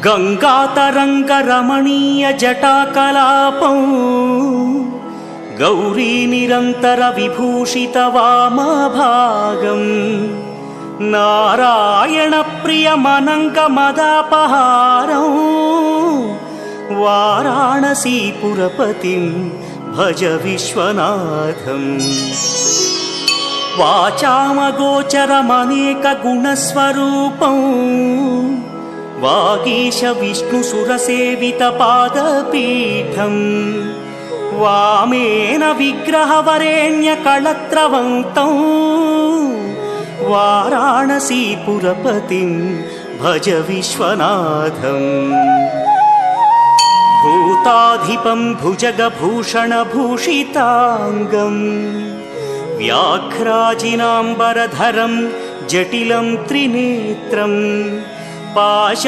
गंगातरंगरमणीय जटाकलापं गौरी निरंतर विभूषित वामभागं नारायण प्रियमनंगमदापहारं वाराणसीपुरपतिं भज विश्वनाथं। वाचामगोचरमनेकगुणस्वरूपं वागीश विष्णुसुरसेवितपादपीठं वामेन विग्रहवरेण्यकळत्रवन्तं वाराणसीपुरपतिं भज विश्वनाथं। भूताधिपं भुजगभूषणभूषिताङ्गं व्याघ्राजिनाम्बरधरं जटिलं त्रिनेत्रं पाशा